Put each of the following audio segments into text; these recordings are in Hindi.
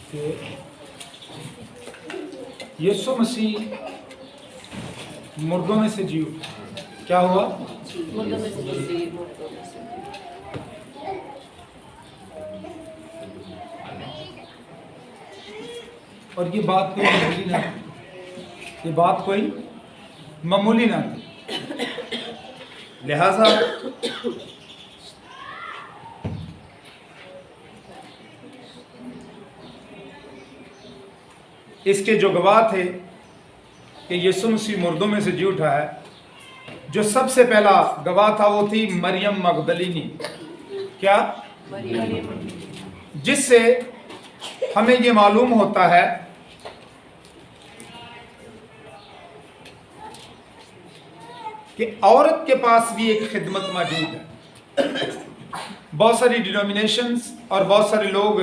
कि यीशु मसीह मुर्दों में से जी उठा। क्या हुआ? मुर्दों में से जी, मुर्दों में से। और ये बात कोई मामूली ना थी, ये बात कोई मामूली ना थी। लिहाजा इसके जो गवाह थे कि यीशु मसीह मुर्दों में से जी उठा है, जो सबसे पहला गवाह था वो थी मरियम मगदलीनी। क्या? जिससे हमें ये मालूम होता है कि औरत के पास भी एक खिदमत मौजूद है। बहुत सारी डिनोमिनेशंस और बहुत सारे लोग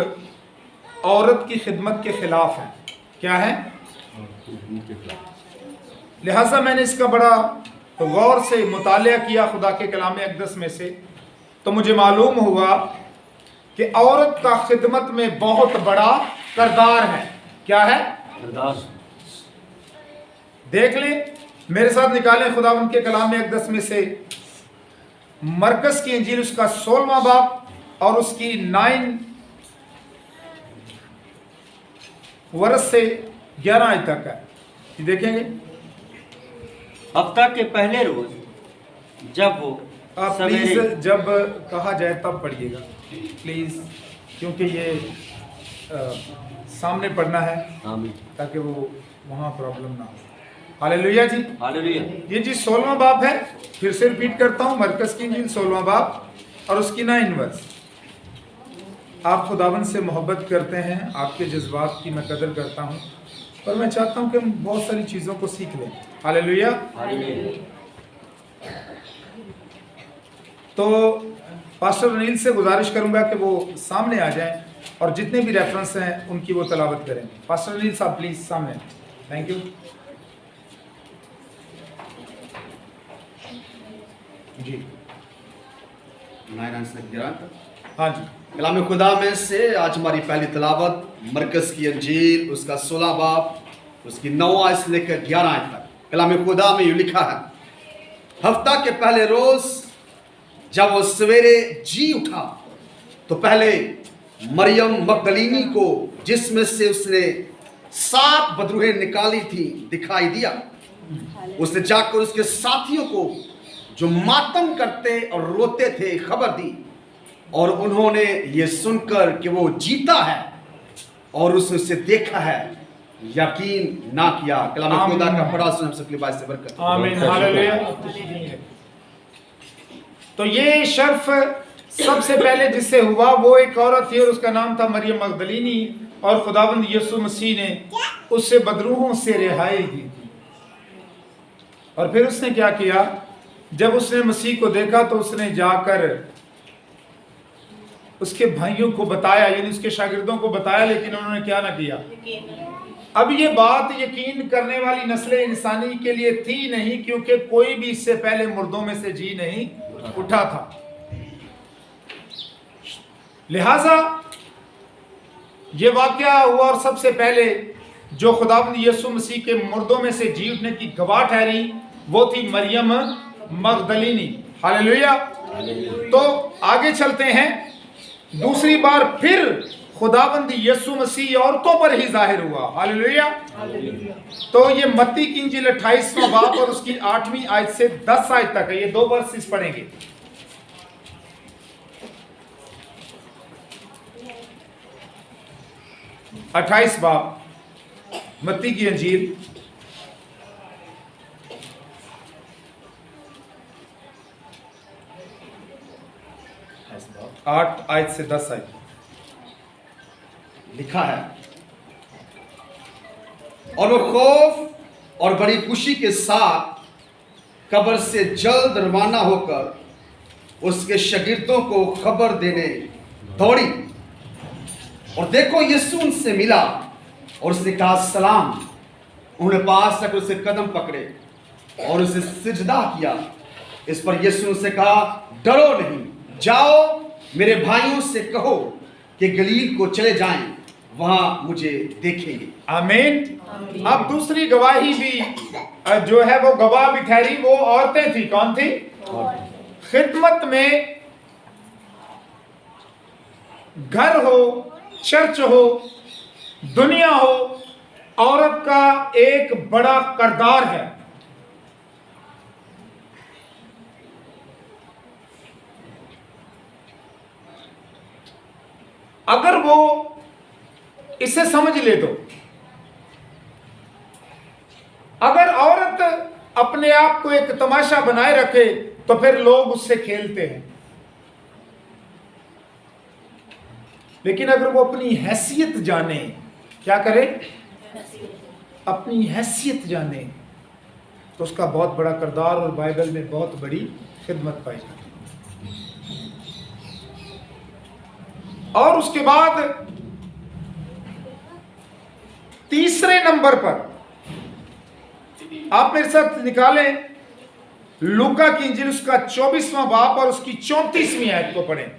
औरत की खिदमत के खिलाफ हैं। क्या है? लिहाजा मैंने इसका बड़ा गौर से मुतालिया किया खुदा के कलाम अक़दस में से, तो मुझे मालूम हुआ कि औरत का खिदमत में बहुत बड़ा किरदार है। क्या है? देख ले, मेरे साथ निकालें खुदा उनके कलाम अक़दस में से मरकस की इंजील, उसका 16वां बाब और उसकी 9 वर्ष से 11 आयत तक है। देखेंगे। हफ्ता के पहले रोज जब वो आप प्लीज जब कहा जाए तब पढ़िएगा प्लीज, क्योंकि ये सामने पढ़ना है ताकि वो वहाँ प्रॉब्लम ना हो। हालेलुया जी, हालेलुया। ये जी 16वां बाब है। फिर से रिपीट करता हूँ, मरकस की इंजील 16वां बाब और उसकी 9 वर्ष। आप खुदावन से मोहब्बत करते हैं, आपके जज्बात की मैं कदर करता हूँ, पर मैं चाहता हूँ कि हम बहुत सारी चीज़ों को सीख लें। हालेलुया। तो पास्टर अनिल से गुजारिश करूंगा कि वो सामने आ जाएं और जितने भी रेफरेंस हैं उनकी वो तलावत करें। पास्टर अनिल साहब प्लीज सामने। थैंक यू जी। 9 से 11। हाँ जी। कलाम खुदा में से आज हमारी पहली तलावत मरकस की अंजील, उसका 16 बाब, उसकी 9 आयत से लेकर 11 आयत तक। कलाम खुदा में यूं लिखा है, हफ्ता के पहले रोज जब वो सवेरे जी उठा तो पहले मरियम मगदलीनी को, जिसमें से उसने 7 बदरूहें निकाली थी, दिखाई दिया। उसने जाकर उसके साथियों को जो मातम करते और रोते थे खबर दी, और उन्होंने ये सुनकर कि वो जीता है और उसने उसे देखा है यकीन ना किया। कलाम खुदा का पढ़ा सुन सबके बाद से बरकत। आमीन। हालेलुया। तो ये शर्फ सबसे पहले जिससे हुआ वो एक औरत थी और उसका नाम था मरियम मगदलीनी, और खुदावंद यीशु मसीह ने उससे बदरूहों से रिहाई दी थी। और फिर उसने क्या किया? जब उसने मसीह को देखा तो उसने जाकर उसके भाइयों को बताया, यानी उसके शागिर्दों को बताया, लेकिन उन्होंने क्या ना किया। अब ये बात यकीन करने वाली नस्ल इंसानी के लिए थी नहीं, क्योंकि कोई भी इससे पहले मुर्दों में से जी नहीं उठा था। लिहाजा ये वाकया हुआ और सबसे पहले जो खुदावंद यीशु मसीह के मुर्दों में से जी उठने की गवाह ठहरी वो थी मरियम मगदलीनी। हालेलुया। तो आगे चलते हैं। दूसरी बार फिर खुदावंद यीशु मसीह औरतों पर ही जाहिर हुआ। हालेलुया। तो ये मत्ती की इंजील 28वां बाब और उसकी 8वीं आयत से 10 आयत तक है। ये 2 वर्सेस पढ़ेंगे। अट्ठाईस बाब मत्ती की इंजील 8 आयत से 10 आयत लिखा है, और वो खौफ और बड़ी खुशी के साथ कब्र से जल्द रवाना होकर उसके शागिर्दों को खबर देने दौड़ी। और देखो यीशु उनसे मिला और उसने कहा सलाम। उन्होंने पास तक उससे कदम पकड़े और उसे सिजदा किया। इस पर यीशु ने उससे कहा, डरो नहीं, जाओ मेरे भाइयों से कहो कि गलील को चले जाएं, वहां मुझे देखेंगे। आमीन। अब दूसरी गवाही भी जो है वो गवाह भी ठहरी, वो औरतें थी। कौन थी? खिदमत में, घर हो, चर्च हो, दुनिया हो, औरत का एक बड़ा किरदार है। अगर वो इसे समझ ले तो, अगर औरत अपने आप को एक तमाशा बनाए रखे तो फिर लोग उससे खेलते हैं। लेकिन अगर वो अपनी हैसियत जाने, क्या करे? अपनी हैसियत जाने, तो उसका बहुत बड़ा किरदार और बाइबल में बहुत बड़ी खिदमत पाई जाती है। और उसके बाद तीसरे नंबर पर आप मेरे साथ निकालें लूका की इंजील, उसका 24वां बाब और उसकी 34वीं आयत को पढ़ें।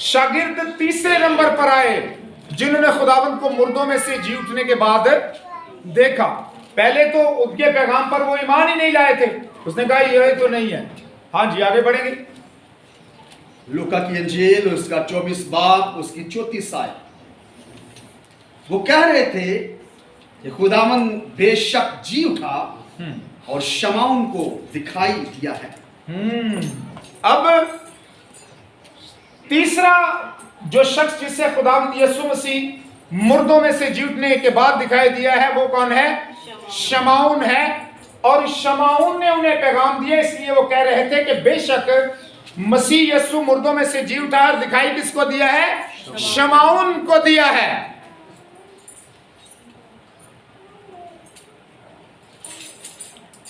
शागिर्द तीसरे नंबर पर आए जिन्होंने खुदावंद को मुर्दों में से जी उठने के बाद देखा। पहले तो उनके पैगाम पर वो ईमान ही नहीं लाए थे। उसने कहा ये तो नहीं है। हाँ जी, आगे बढ़ेंगे। लूका की इंजील उसका 24 बाब उसकी 34 आयत। वो कह रहे थे कि खुदावन बेशक जी उठा और शमाउन को दिखाई दिया है। अब तीसरा जो शख्स जिसे खुदावंद यीशु मसीह मुर्दों में से जी उठने के बाद दिखाई दिया है वो कौन है? शमाउन है। और शमाउन ने उन्हें पैगाम दिया, इसलिए वो कह रहे थे कि बेशक मसीह यीशु मुर्दों में से जी उठा और दिखाई किसको दिया है? शमाउन को दिया है।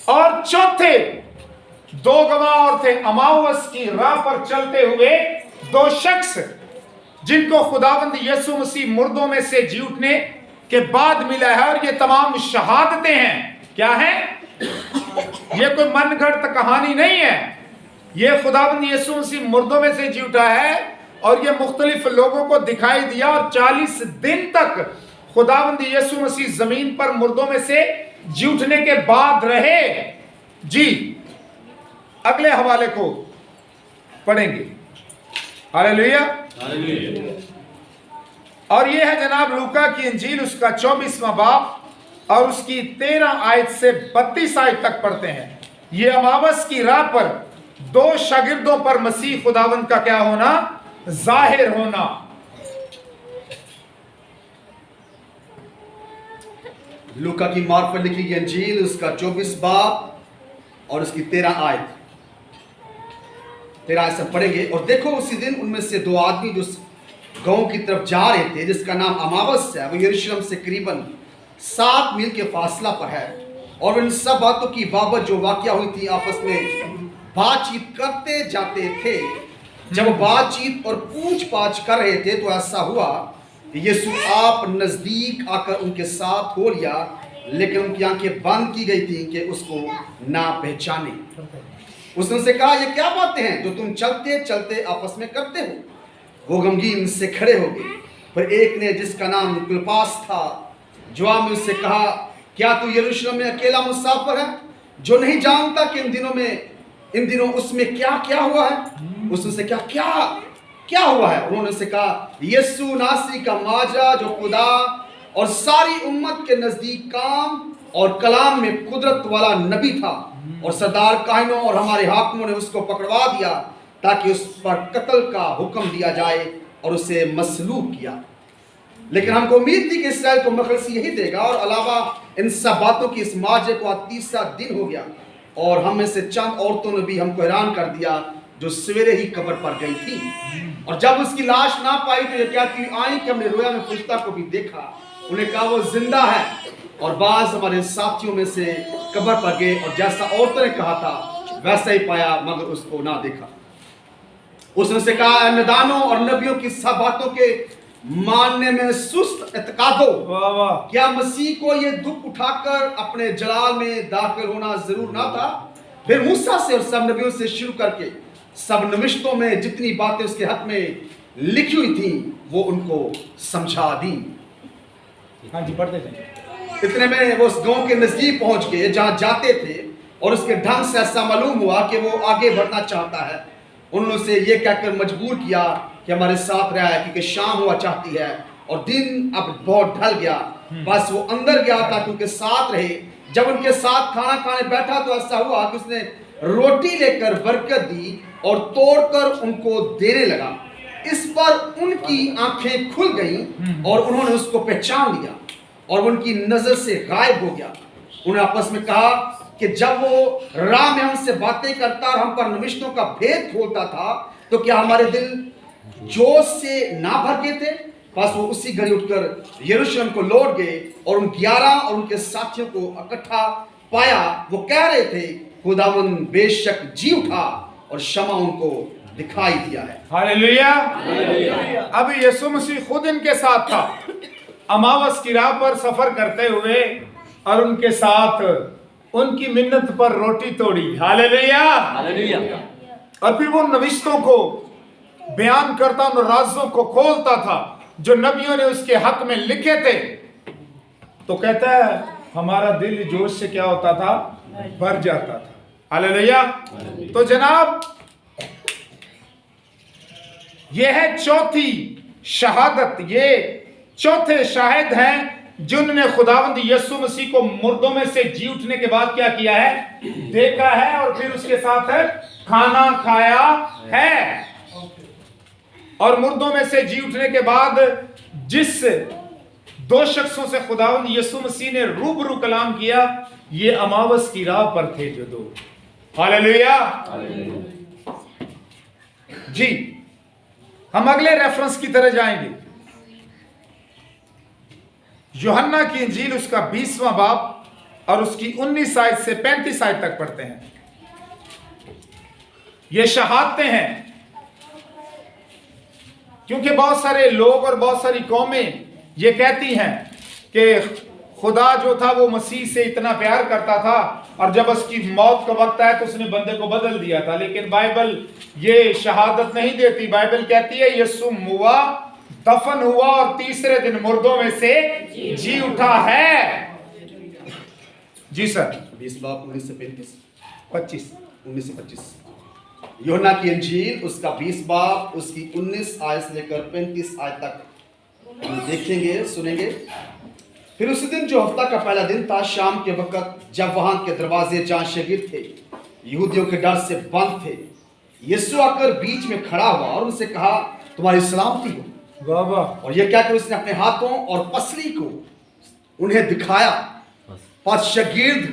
और चौथे दो गवाह और थे, अमावस की राह पर चलते हुए दो शख्स जिनको खुदावंद यीशु मसीह मुर्दों में से जी उठने के बाद मिला है। और ये तमाम शहादतें हैं। क्या है? ये कोई मनगढ़ंत कहानी नहीं है। ये खुदावंद यीशु मसीह मुर्दों में से जी उठा है और ये मुख्तलिफ लोगों को दिखाई दिया। और 40 दिन तक खुदावंद यीशु मसीह जमीन पर मुर्दों में से जी उठने के बाद रहे। जी, अगले हवाले को पढ़ेंगे। हालेलुया। और ये है जनाब लूका की इंजील, उसका 24वां बाब और उसकी 13 आयत से 32 आयत तक पढ़ते हैं। ये अमावस की राह पर दो शागिर्दों पर मसीह खुदावंद का क्या होना? जाहिर होना। लूका की मार्फत लिखी गई इंजील उसका 24 बाब और उसकी 13 आयत से पढ़ेंगे। और देखो उसी दिन उनमें से दो आदमी जो गांव की तरफ जा रहे थे, जिसका नाम अमावस है, वो यरूशलेम से करीबन 7 मील के फासला पर है। और इन सब बातों की बाबत जो वाकया हुई थी आपस में बातचीत करते जाते थे। जब बातचीत और पूछ पाछ कर रहे थे तो ऐसा हुआ कि यीशु आप नजदीक आकर उनके साथ हो लिया, लेकिन उनकी आंखें बंद की गई थी कि उसको ना पहचाने। उसने उनसे कहा, ये क्या बातें हैं जो तुम चलते चलते आपस में करते हो? वो गमगीन से खड़े हो गए। पर एक ने, जिसका नाम क्लोपास था, जवाब में उससे कहा, क्या तू यरूशलेम में अकेला मुसाफिर है जो नहीं जानता कि इन दिनों उसमें क्या क्या हुआ है? उसने कहा, क्या हुआ है? उन्होंने उससे कहा, यीशु नासरी का माजरा जो खुदा और सारी उम्मत के नजदीक काम और कलाम में कुदरत वाला नबी था, और सरदार काहिनों और हमारे हाकिमों ने उसको पकड़वा दिया ताकि उस पर कत्ल का हुक्म दिया जाए और उसे मसलूब किया। लेकिन हमको उम्मीद थी कि इसराइल को मखलसी यही देगा। और अलावा इन सब बातों की इस माजे को आज 3रा दिन हो गया और हम में से चंद औरतों ने भी हमको हैरान कर दिया जो सवेरे ही कब्र पर गई थी। और जब उसकी लाश ना पाई तो ये कहती आई कि हमने रोया में फरिश्ता को भी देखा। उन्हें कहा वो जिंदा है। और बाज हमारे साथियों में से कब्र पर गए और जैसा औरतों ने कहा था वैसा ही पाया, मगर उसको ना देखा। उसने से कहा, नदानों और नबियों की सब बातों के मानने में सुस्त एतकादो, क्या मसीह को ये दुख उठाकर अपने जलाल में दाखिल होना जरूर ना था? फिर मूसा से और सब नबियों से शुरू करके सब नविश्तों में जितनी बातें उसके हक में लिखी हुई थी वो उनको समझा दी। हाँ जी, पढ़ते जाइए। इतने में वो उस गांव के नजदीक पहुंच गए जहां जाते थे, और उसके ढंग से ऐसा मालूम हुआ कि वो आगे बढ़ना चाहता है। उन्होंने उसे ये कहकर मजबूर किया कि हमारे साथ रहा है, क्योंकि शाम हुआ चाहती है और दिन अब बहुत ढल गया। बस वो अंदर गया था कि उनके साथ रहे। जब उनके साथ खाना खाने बैठा तो ऐसा हुआ कि उसने रोटी लेकर बरकत दी और तोड़कर उनको देने लगा। इस पर उनकी आंखें खुल गईं और उन्होंने उसको पहचान लिया और उनकी नजर से गायब हो गया। उन्होंने आपस में कहा कि जब वो राह में हमसे बातें करता और हम पर नविश्तों का भेद खोलता था तो क्या हमारे दिल जोश से ना भर गए थे? बस वो उसी घड़ी उठकर यरूशलेम को लौट गए और उन 11 और उनके साथियों को इकट्ठा पाया। वो कह रहे थे, खुदावंद बेशक जी उठा और क्षमा उनको दिखाई दिया है। हालेलुया। अब यीशु मसीह खुद इनके साथ था, अमावस की राह पर सफर करते हुए, और उनके साथ उनकी मिन्नत पर रोटी तोड़ी। हालेलुया। हालेलुया। और फिर वो नविश्तों को बयान करता, उन राजों को खोलता था जो नबियों ने उसके हक में लिखे थे। तो कहता है हमारा दिल जोश से क्या होता था? भर जाता था। हालेलुया। तो जनाब, यह है चौथी शहादत, ये चौथे शाहिद हैं जिन्होंने खुदावंद यीशु मसीह को मुर्दों में से जी उठने के बाद क्या किया है? देखा है और फिर उसके साथ खाना खाया है। और मुर्दों में से जी उठने के बाद जिस दो शख्सों से खुदावंद यीशु मसीह ने रूबरू कलाम किया, ये अमावस की राह पर थे जो दो। हालेलुया जी। हम अगले रेफरेंस की तरह जाएंगे। यूहन्ना की इंजील उसका 20वां बाब और उसकी 19 आयत से 35 आयत तक पढ़ते हैं। ये शहादतें हैं, क्योंकि बहुत सारे लोग और बहुत सारी कौमें ये कहती हैं कि खुदा जो था वो मसीह से इतना प्यार करता था और जब उसकी मौत का वक्त आया तो उसने बंदे को बदल दिया था। लेकिन बाइबल ये शहादत नहीं देती। बाइबल कहती है यीशु मुआ, दफन हुआ और तीसरे दिन मुर्दों में से जी उठा है। जी सर। 20 बाब 19 से 35 25 19 से 25 यूहन्ना की इंजील उसका 20 बाब उसकी 19 आयत से लेकर 35 आयत तक हम देखेंगे, सुनेंगे। फिर उसी दिन जो हफ्ता का पहला दिन था, शाम के वक्त, जब वहां के दरवाजे जहां शगीर थे यहूदियों के डर से बंद थे, यीशु आकर बीच में खड़ा हुआ और उनसे कहा, तुम्हारी सलामती हो। वाह वाह। और यह कहकर उसने अपने हाथों और पसली को उन्हें दिखाया। पर शागिर्द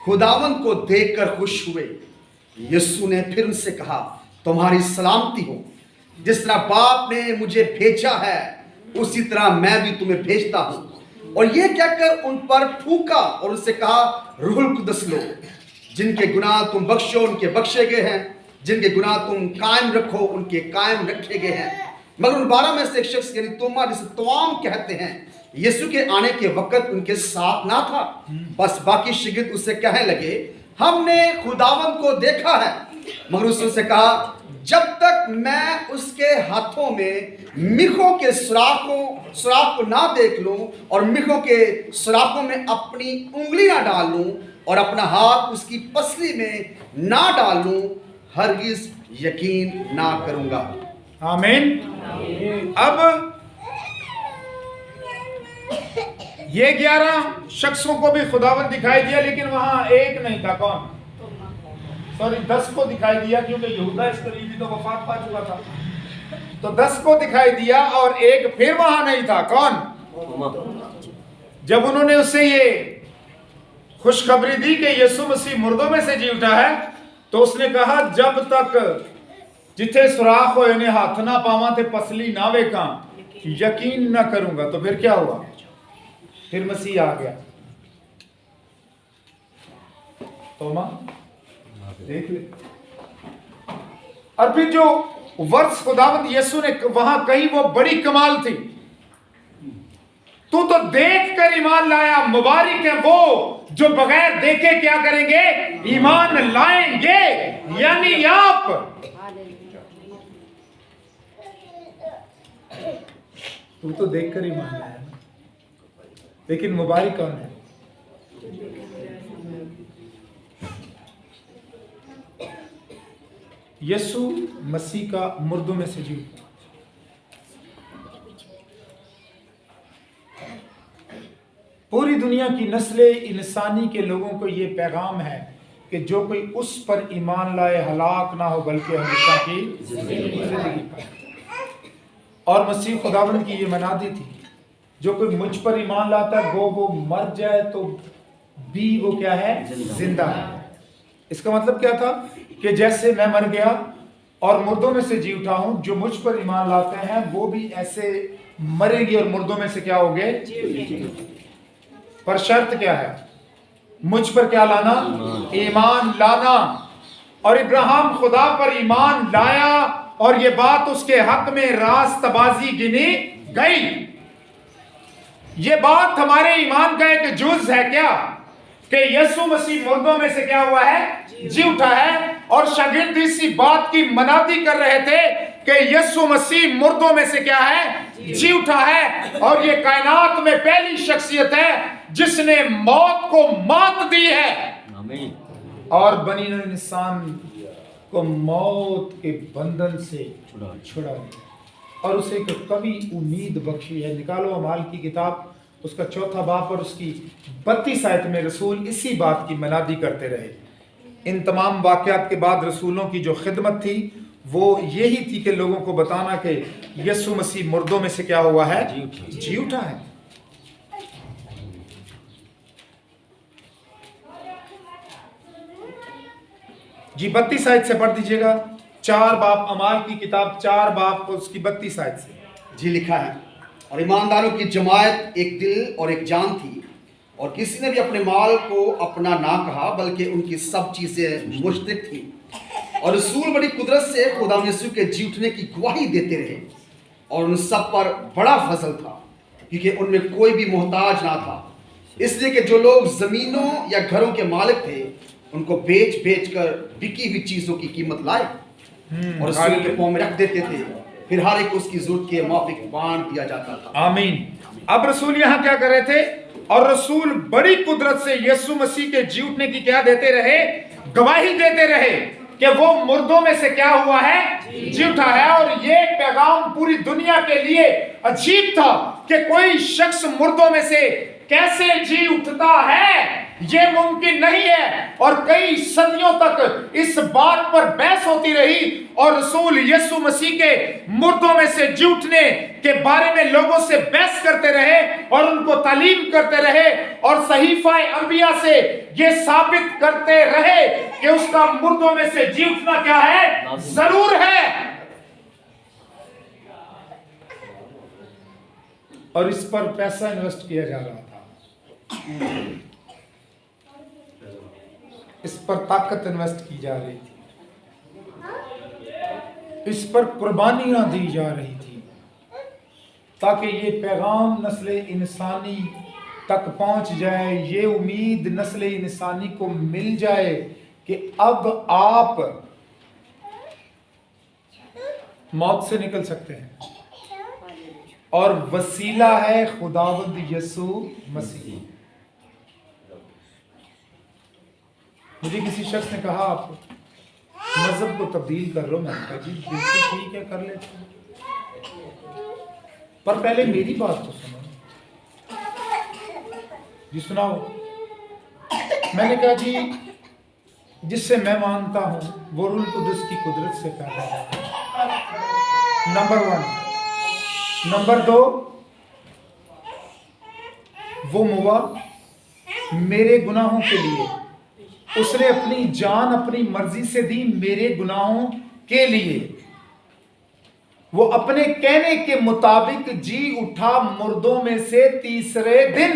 खुदावंद को देखकर खुश हुए। यीशु ने फिर उनसे कहा, तुम्हारी सलामती हो। जिस तरह बाप ने मुझे भेजा है उसी तरह मैं भी तुम्हें भेजता हूं। और यह कहकर उन पर फूंका और उनसे कहा, रूहुल कुदस लो। जिनके गुनाह तुम बख्शो उनके बख्शे गए हैं, जिनके गुनाह तुम कायम रखो उनके कायम रखे गए हैं। मगर उन 12 में से एक शख्स यानी तोमा, जिसे तवाम कहते हैं, यीशु के आने के वक्त उनके साथ ना था। बस बाकी शिगिर्द उससे कहने लगे, हमने खुदावंद को देखा है। मगर उसने कहा, जब तक मैं उसके हाथों में मिखों के सुराख को ना देख लूं और मिखों के सुराखों में अपनी उंगली ना डाल लूं और अपना हाथ उसकी पसली में ना डाल लूं, हरगिज यकीन ना करूंगा। आमीन। अब ये 11 शख्सों को भी खुदावंद दिखाई दिया, लेकिन वहां एक नहीं था। कौन? सॉरी, 10 को दिखाई दिया, क्योंकि यहूदा इस्करियोती तो वफात पा चुका था। तो 10 को दिखाई दिया और एक फिर वहां नहीं था। कौन? जब उन्होंने उससे ये खुशखबरी दी कि यीशु मसीह मुर्दों में से जी उठा है, तो उसने कहा, जब तक जिथे सुराख हो इन्हें हाथ ना पावा थे पसली ना वेखा, यकीन ना करूंगा। तो फिर क्या हुआ? फिर मसीह आ गया। तोमा देख ले। और फिर जो वर्ष खुदावंद यीशु ने वहां कही वो बड़ी कमाल थी। तू तो देख कर ईमान लाया, मुबारक है वो जो बगैर देखे क्या करेंगे? ईमान लाएंगे। यानी आप वो तो देखकर ही मान लाया ना। लेकिन मुबारक कौन है? यीशु मसीह का मुर्दों में से जी उठा। पूरी दुनिया की नस्ले इंसानी के लोगों को ये पैगाम है कि जो कोई उस पर ईमान लाए हलाक ना हो बल्कि हमेशा की जिंदगी पाए। और मसीह खुदावंद की ये मनादी थी, जो कोई मुझ पर ईमान लाता है वो मर जाए तो भी वो क्या है? जिंदा है। इसका मतलब क्या था कि जैसे मैं मर गया और मुर्दों में से जी उठा हूं, जो मुझ पर ईमान लाते हैं वो भी ऐसे मरेंगे और मुर्दों में से क्या होंगे? पर शर्त क्या है? मुझ पर क्या लाना? ईमान लाना। और इब्राहिम खुदा पर ईमान लाया और ये बात उसके हक में रास्तबाजी गिनी गई। ये बात हमारे ईमान का एक जुज है क्या कि यीशु मसीह मुर्दों में से क्या हुआ है? जी उठा है। और शागिर्द इसी बात की मनादी कर रहे थे कि यीशु मसीह मुर्दों में से क्या है? जी उठा है। और ये कायनात में पहली शख्सियत है जिसने मौत को मात दी है आमीन। और बनी नूह इंसान को मौत के बंधन से छुड़ा दिया और उसे एक कवि उम्मीद बख्शी है। निकालो अमाल की किताब, उसका 4 बाब और उसकी 32 आयत में रसूल इसी बात की मनादी करते रहे। इन तमाम वाक़यात के बाद रसूलों की जो खिदमत थी वो यही थी कि लोगों को बताना कि यीशु मसीह मुर्दों में से क्या हुआ है? जी उठा है। जी 32 आयत से पढ़ दीजिएगा। 4 बाब अमाल की किताब 4 बाब और उसकी 32 आयत से जी लिखा है, और ईमानदारों की जमात एक दिल और एक जान थी, और किसी ने भी अपने माल को अपना ना कहा बल्कि उनकी सब चीजें मुश्तरक थी। और रसूल बड़ी कुदरत से खुदा यीशु के जी उठने की गवाही देते रहे, और उन सब पर बड़ा फजल था क्योंकि उनमें कोई भी मोहताज ना था, इसलिए कि जो लोग जमीनों या घरों के मालिक थे उनको बेच बेच कर बिकी हुई चीजों की कीमत लाए और रसूल के पांव में रख देते थे, फिर हर एक उसकी जरूरत के मुताबिक बांट दिया जाता था। आमीन। अब रसूल यहाँ क्या कर रहे थे? और रसूल बड़ी कुदरत से यीशु मसीह के जी उठने की क्या देते रहे? गवाही देते रहे कि वो मुर्दों में से क्या हुआ है? जी उठा है। और ये पैगाम पूरी दुनिया के लिए अजीब था कि कोई शख्स मुर्दों में से कैसे जी उठता है, ये मुमकिन नहीं है। और कई सदियों तक इस बात पर बहस होती रही और रसूल यीशु मसीह के मुर्दों में से जी उठने के बारे में लोगों से बहस करते रहे और उनको तालीम करते रहे और सहीफा अंबिया से ये साबित करते रहे कि उसका मुर्दों में से जी उठना क्या है? जरूर है। और इस पर पैसा इन्वेस्ट किया जा रहा था, इस पर ताकत इन्वेस्ट की जा रही थी, इस पर कुर्बानियां दी जा रही थी ताकि ये पैगाम नस्ल इंसानी तक पहुंच जाए, ये उम्मीद नस्ल इंसानी को मिल जाए कि अब आप मौत से निकल सकते हैं और वसीला है खुदावंद यीशु मसीह। मुझे किसी शख्स ने कहा आप मजहब को तब्दील कर लो। मैंने कहा जी बिल्कुल ठीक है, कर लेते हैं, पर पहले मेरी बात तो सुनो। जी सुनाओ। मैंने कहा जी जिससे मैं मानता हूं वो रूल कुदस की कुदरत से पैदा है, नंबर 1। नंबर 2, वो मुआ मेरे गुनाहों के लिए, उसने अपनी जान अपनी मर्जी से दी मेरे गुनाहों के लिए। वो अपने कहने के मुताबिक जी उठा मुर्दों में से तीसरे दिन,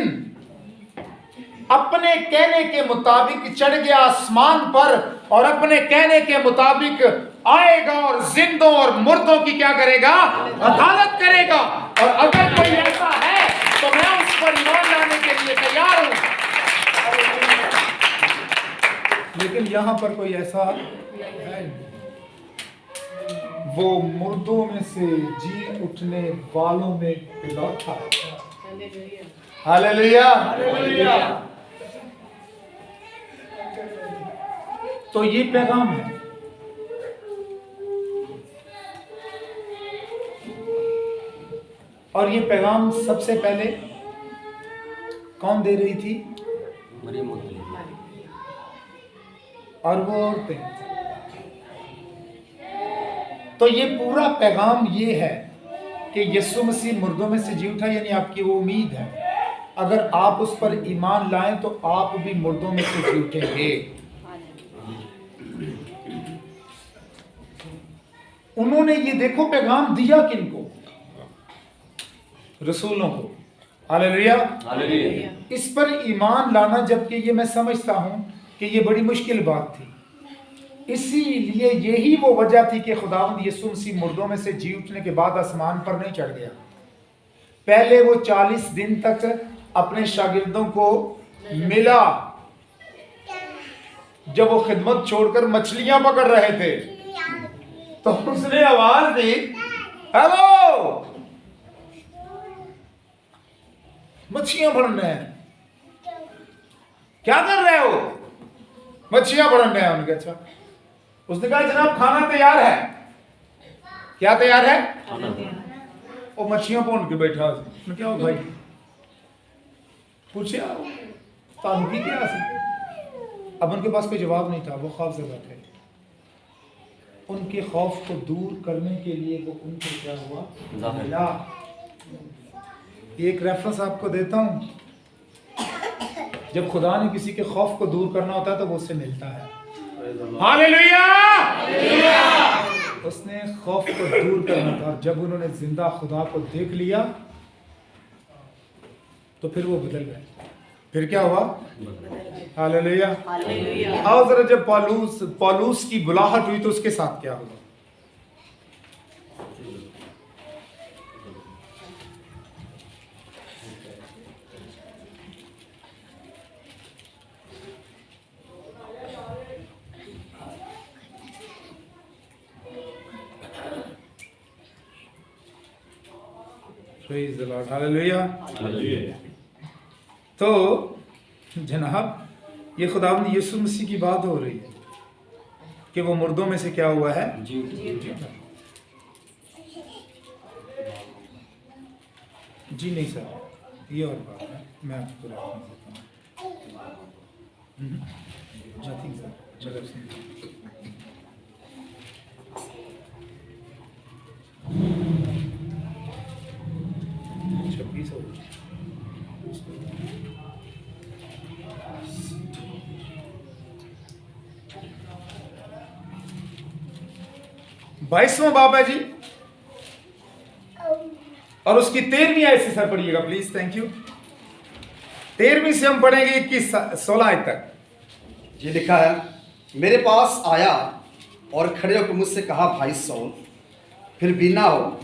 अपने कहने के मुताबिक चढ़ गया आसमान पर और अपने कहने के मुताबिक आएगा और जिंदों और मुर्दों की क्या करेगा? अदालत करेगा। और अगर कोई ऐसा है तो मैं उस पर ईमान लाने के लिए तैयार हूं। लेकिन यहां पर कोई ऐसा है, वो मुर्दों में से जी उठने वालों में इकलौता है। हालेलुया। हालेलुया। तो ये पैगाम है। और ये पैगाम सबसे पहले कौन दे रही थी? मरियम मगदलीनी। और वो औरतें। तो ये पूरा पैगाम ये है कि यीशु मसीह मुर्दों में से जी उठा, यानी आपकी वो उम्मीद है। अगर आप उस पर ईमान लाएं तो आप भी मुर्दों में से जी उठेंगे। उन्होंने ये देखो पैगाम दिया किनको? रसूलों को। हालेलुया। हालेलुया। इस पर ईमान लाना, जबकि ये मैं समझता हूं कि ये बड़ी मुश्किल बात थी। इसीलिए यही वो वजह थी कि खुदावंद यीशु मसीह मुर्दों में से जी उठने के बाद आसमान पर नहीं चढ़ गया। पहले वो 40 दिन तक अपने शागिर्दों को मिला, जब वो खिदमत छोड़कर मछलियां पकड़ रहे थे तो उसने आवाज दी, हेलो, मछलियां पकड़ रहे हैं, क्या कर रहे हो? मछलियां पकड़ रहे हैं। उनके अच्छा। उसने कहा जनाब खाना तैयार है। क्या तैयार है? वो मछलियां पकड़ के बैठा। उसने क्या हो भाई? पूछे तानु की क्या सी? अब उनके पास कोई जवाब नहीं था। वो खौफ से बैठे। उनके खौफ को दूर करने के लिए वो उनको क्या हुआ? मिला। एक रेफरेंस आपको देता हूं। जब खुदा ने किसी के खौफ को दूर करना होता है तो वो उससे मिलता है। हालेलुया। उसने खौफ को दूर करना था। जब उन्होंने जिंदा खुदा को देख लिया तो फिर वो बदल गए। फिर क्या हुआ? हालेलुया। आओ जरा, जब पौलुस की बुलाहट हुई तो उसके साथ क्या हुआ? Praise the Lord. Hallelujah. तो जनाब, ये खुदावंद यीशु मसीह की बात हो रही है कि वो मुर्दों में से क्या हुआ है? जी नहीं सर, ये और बात है। मैं आपको नथिंग सर। बाईसवां बाब है जी, और उसकी 13वीं आयत से सर पढ़िएगा प्लीज। Thank you. 13वीं से हम पढ़ेंगे 21-16 तक। ये लिखा है, मेरे पास आया और खड़े होकर मुझसे कहा, भाई सौल, फिर बीना हो।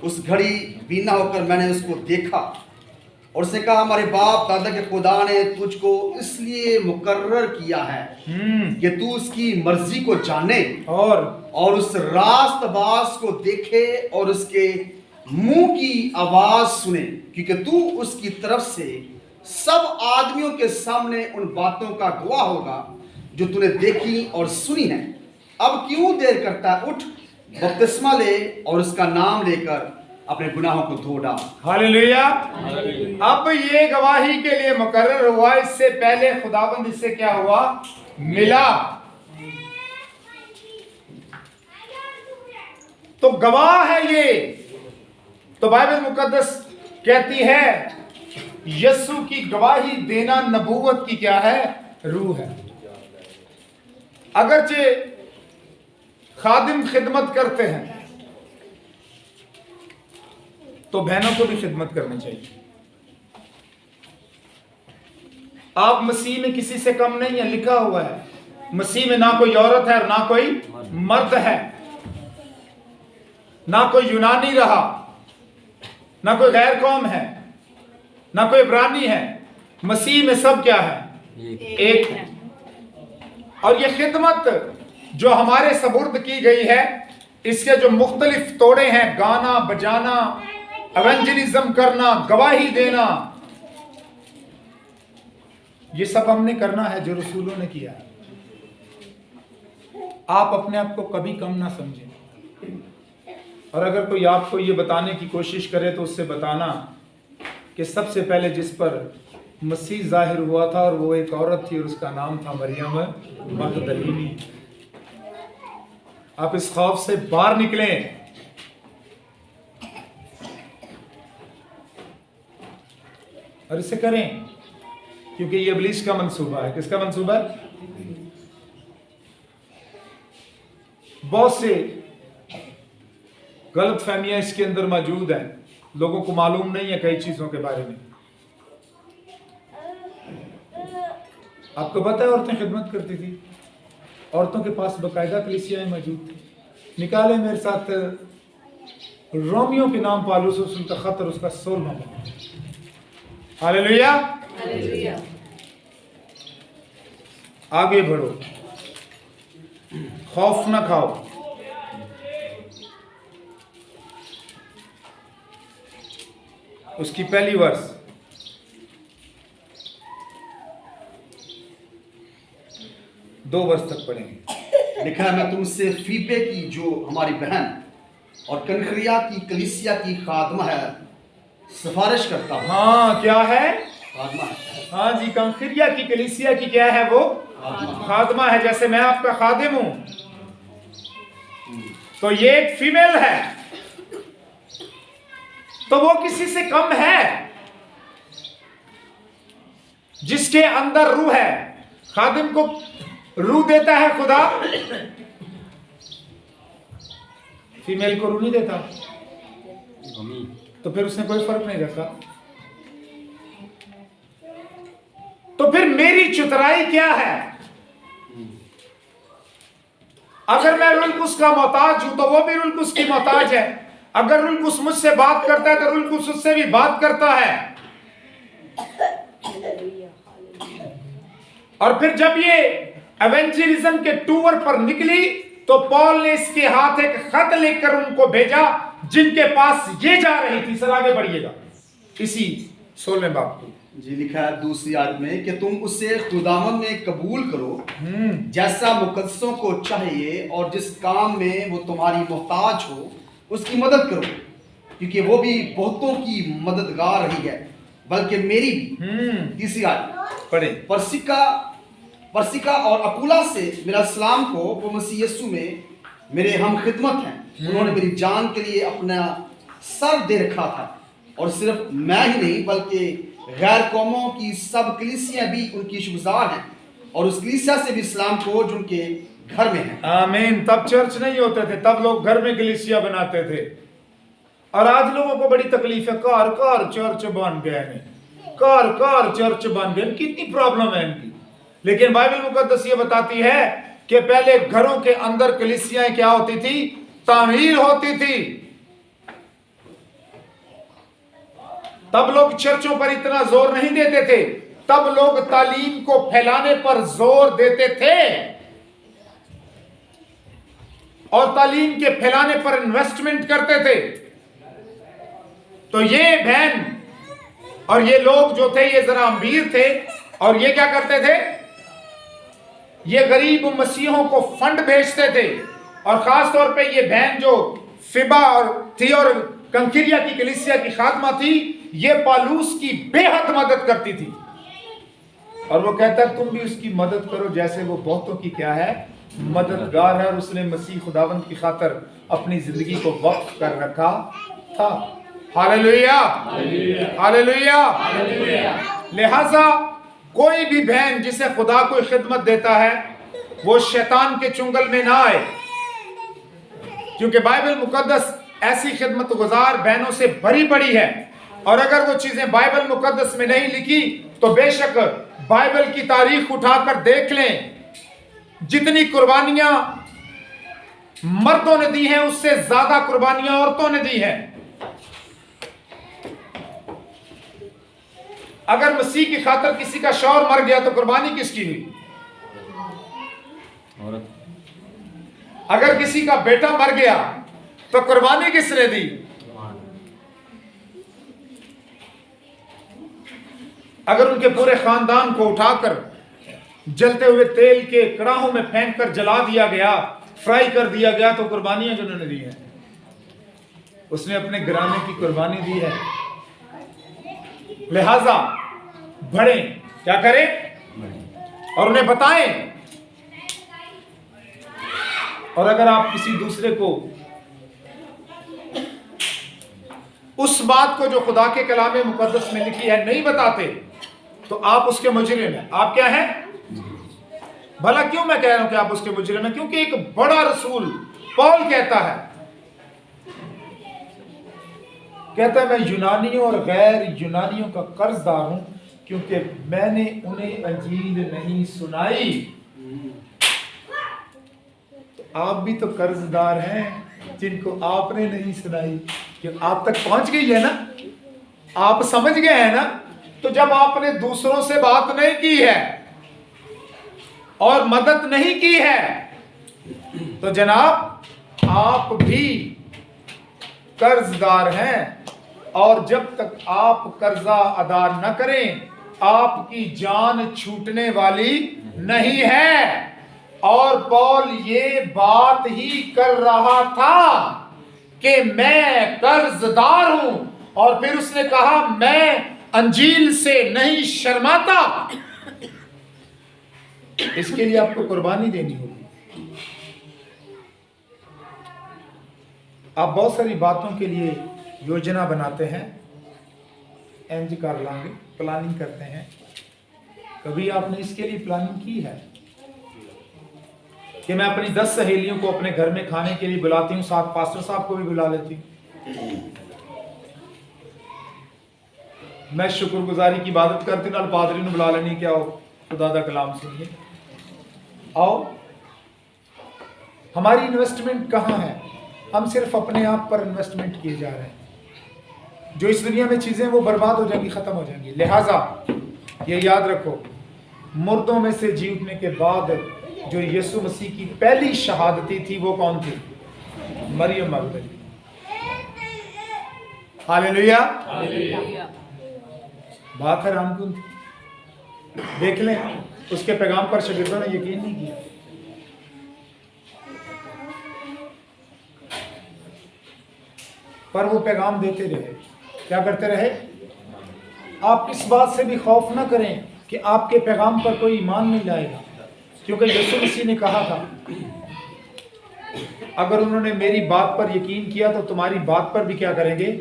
उस घड़ी बीना होकर मैंने उसको देखा और उसने कहा, हमारे बाप दादा के खुदा ने तुझको इसलिए मुकर्रर किया है कि तू उसकी मर्जी को जाने और उस रास्तबाज को देखे और उसके मुंह की आवाज सुने, क्योंकि तू उसकी तरफ से सब आदमियों के सामने उन बातों का गवाह होगा जो तूने देखी और सुनी है। अब क्यों देर करता है? उठ, बपतिस्मा ले और उसका नाम लेकर अपने गुनाहों को धो डाल। हालेलुया। अब ये गवाही के लिए मुकर्रर हुआ। इससे पहले खुदाबंद इससे क्या हुआ? मिला। तो गवाह है ये। तो बाइबल मुकद्दस कहती है यीशु की गवाही देना नबूवत की क्या है? रूह है। अगरचे खादिम खिदमत करते हैं तो बहनों को भी खिदमत करनी चाहिए। आप मसीह में किसी से कम नहीं है, लिखा हुआ है। मसीह में ना कोई औरत है और ना कोई मर्द है, ना कोई यूनानी रहा, ना कोई गैर कौम है, ना कोई इब्रानी है। मसीह में सब क्या है? एक है। और ये खिदमत जो हमारे सपुर्द की गई है, इसके जो मुख्तलिफ तोड़े हैं, गाना बजाना, एवेंजलिज्म करना, गवाही देना, ये सब हमने करना है जो रसूलों ने किया है। आप अपने आप को कभी कम ना समझें, और अगर कोई आपको ये बताने की कोशिश करे तो उससे बताना कि सबसे पहले जिस पर मसीह जाहिर हुआ था और वो एक औरत थी और उसका नाम था मरियम मगदलीनी। आप इस खौफ से बाहर निकलें। और इसे करें क्योंकि ये इब्लीस का मंसूबा है। किसका मंसूबा है? बहुत से गलत फहमियां इसके अंदर मौजूद है, लोगों को मालूम नहीं है कई चीजों के बारे में। आपको पता है औरतें खिदमत करती थी, औरतों के पास बाकायदा कलीसियाएं मौजूद थी। निकाले मेरे साथ रोमियो के नाम पालूस उनका खत और उसका 16वां बाब। Hallelujah, hallelujah. आगे बढ़ो, खौफ ना खाओ। उसकी पहली वर्ष, दो वर्ष तक पढ़ेंगे। लिखा है, मैं तुमसे फीबे की जो हमारी बहन और कनखरिया की कलीसिया की खादमा है सिफारिश करता हूँ। हाँ, क्या है? खादमा है। हाँ जी, कंखरिया की कलीसिया की क्या है? वो खादमा है। जैसे मैं आपका खादिम हूं, तो ये एक फीमेल है, तो वो किसी से कम है? जिसके अंदर रूह है। खादिम को रूह देता है खुदा, फीमेल को रूह नहीं देता, तो फिर उसने कोई फर्क नहीं रखा। तो फिर मेरी चुतराई क्या है? अगर मैं रुलकुस का मोहताज हूं तो वो भी रुलकुस की मोहताज है। अगर रुलकुस मुझसे बात करता है तो रुलकुस उससे भी बात करता है। और फिर जब ये एवेंजलिज्म के टूर पर निकली तो पॉल ने इसके हाथ एक खत लेकर उनको भेजा जिनके पास ये जा रही थी। सर आगे बढ़िएगा इसी 16वें बाब को। जी, लिखा है दूसरी आयत में कि तुम उसे खुदावंद में कबूल करो जैसा मुकद्दसों को चाहिए, और जिस काम में वो तुम्हारी मोहताज हो उसकी मदद करो, क्योंकि वो भी बहुतों की मददगार रही है, बल्कि मेरी भी। तीसरी आयत पढ़े। परसिका और अकुला से मेरा सलाम को, वो मसीह यीशु में मेरे हम खिदमत हैं। उन्होंने मेरी जान के लिए अपना सर दे रखा था, और सिर्फ मैं ही नहीं बल्कि गैर कौमों की सब कलीसियां भी उनकी शुक्रगुजार हैं, और उस कलीसिया से भी सलाम को जो उनके घर में है। आमीन। तब चर्च नहीं होते थे, तब लोग घर में कलीसिया बनाते थे। और आज लोगों को बड़ी तकलीफ है, कार चर्च बन गए हैं, कार चर्च बन गए। कितनी प्रॉब्लम है इनकी। लेकिन बाइबल मुकद्दस ये बताती है कि पहले घरों के अंदर कलीसियाएं क्या होती थी? तामीर होती थी। तब लोग चर्चों पर इतना जोर नहीं देते थे, तब लोग तालीम को फैलाने पर जोर देते थे और तालीम के फैलाने पर इन्वेस्टमेंट करते थे। तो ये बहन और ये लोग जो थे ये जरा अमीर थे, और ये क्या करते थे? ये गरीब मसीहों को फंड भेजते थे। और खास तौर पे ये बहन जो फिबा और थी और कंकिरिया की कलीसिया की खादमा थी, ये पालूस की बेहद मदद करती थी। और वो कहता है तुम भी उसकी मदद करो जैसे वो बहुतों की क्या है? मददगार है। और उसने मसीह खुदावंद की खातर अपनी जिंदगी को वक्फ कर रखा था। Hallelujah, hallelujah. लिहाजा कोई भी बहन जिसे खुदा को खिदमत देता है वो शैतान के चुंगल में ना आए, क्योंकि बाइबल मुकद्दस ऐसी खिदमत गुजार बहनों से भरी पड़ी है। और अगर वो चीजें बाइबल मुकद्दस में नहीं लिखी तो बेशक बाइबल की तारीख उठाकर देख लें, जितनी कुर्बानियां मर्दों ने दी हैं उससे ज्यादा कुर्बानियां औरतों ने दी हैं। अगर मसीह की खातर किसी का शौहर मर गया तो कुर्बानी किसकी हुई? अगर किसी का बेटा मर गया तो कुर्बानी किसने दी? अगर उनके पूरे खानदान को उठाकर जलते हुए तेल के कड़ाहों में फेंक कर जला दिया गया, फ्राई कर दिया गया, तो कुर्बानियां जो उन्होंने दी है, उसने अपने घराने की कुर्बानी दी है। लिहाजा बढ़े, क्या करें और उन्हें बताएं। और अगर आप किसी दूसरे को उस बात को जो खुदा के कलाम मुकद्दस में लिखी है नहीं बताते, तो आप उसके मुजरिम हैं। आप क्या हैं? भला क्यों मैं कह रहा हूं कि आप उसके मुजरिम हैं? क्योंकि एक बड़ा रसूल पौल कहता है मैं यूनानियों और गैर यूनानियों का कर्जदार हूं, क्योंकि मैंने उन्हें अंजील नहीं सुनाई। तो आप भी तो कर्जदार हैं जिनको आपने नहीं सुनाई, क्यों आप तक पहुंच गई है ना, आप समझ गए हैं ना। तो जब आपने दूसरों से बात नहीं की है और मदद नहीं की है, तो जनाब आप भी कर्जदार हैं। और जब तक आप कर्जा अदा न करें, आपकी जान छूटने वाली नहीं है। और पौल ये बात ही कर रहा था कि मैं कर्जदार हूं, और फिर उसने कहा मैं अंजील से नहीं शर्माता। इसके लिए आपको कुर्बानी देनी होगी। आप बहुत सारी बातों के लिए योजना बनाते हैं, एंज कर लांगे, प्लानिंग करते हैं। कभी आपने इसके लिए प्लानिंग की है कि मैं अपनी 10 सहेलियों को अपने घर में खाने के लिए बुलाती हूं, साथ पास्टर साहब को भी बुला लेती हूं, मैं शुक्रगुजारी की इबादत करती हूं, पादरी ने बुला लेनी, क्या हो खुदा दा कलाम सुनिए। आओ, हमारी इन्वेस्टमेंट कहाँ है? हम सिर्फ अपने आप पर इन्वेस्टमेंट किए जा रहे हैं। जो इस दुनिया में चीजें वो बर्बाद हो जाएंगी, खत्म हो जाएंगी। लिहाजा ये याद रखो, मुर्दों में से जी उठने के बाद जो यीशु मसीह की पहली शहादती थी वो कौन थी? मरियम मगदली। हालेलुया। बात है रामकुंड, देख लें, उसके पैगाम पर शागिर्दों ने यकीन नहीं किया। पर वो पैगाम देते रहे। क्या करते रहे? आप इस बात से भी खौफ ना करें कि आपके पैगाम पर कोई ईमान नहीं लाएगा, क्योंकि यीशु मसीह ने कहा था अगर उन्होंने मेरी बात पर यकीन किया तो तुम्हारी बात पर भी क्या करेंगे,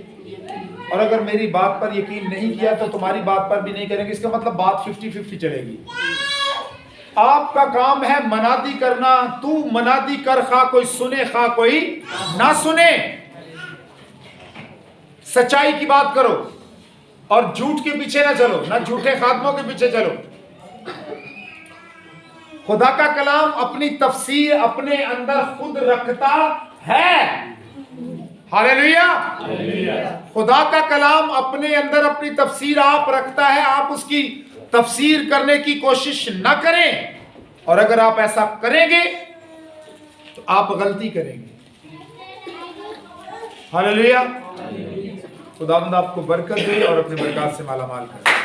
और अगर मेरी बात पर यकीन नहीं किया तो तुम्हारी बात पर भी नहीं करेंगे। इसका मतलब बात 50-50 चलेगी। आपका काम है मनादी करना। तू मनादी कर, खा कोई सुने खा कोई ना सुने। सच्चाई की बात करो और झूठ के पीछे ना चलो, ना झूठे खात्मों के पीछे चलो। खुदा का कलाम अपनी तफसीर अपने अंदर खुद रखता है। हालेलुया। खुदा का कलाम अपने अंदर अपनी तफसीर आप रखता है। आप उसकी तफसीर करने की कोशिश न करें, और अगर आप ऐसा करेंगे तो आप गलती करेंगे। हालेलुया। खुदावंद आपको बरकत दे और अपने बरकत से मालामाल करे।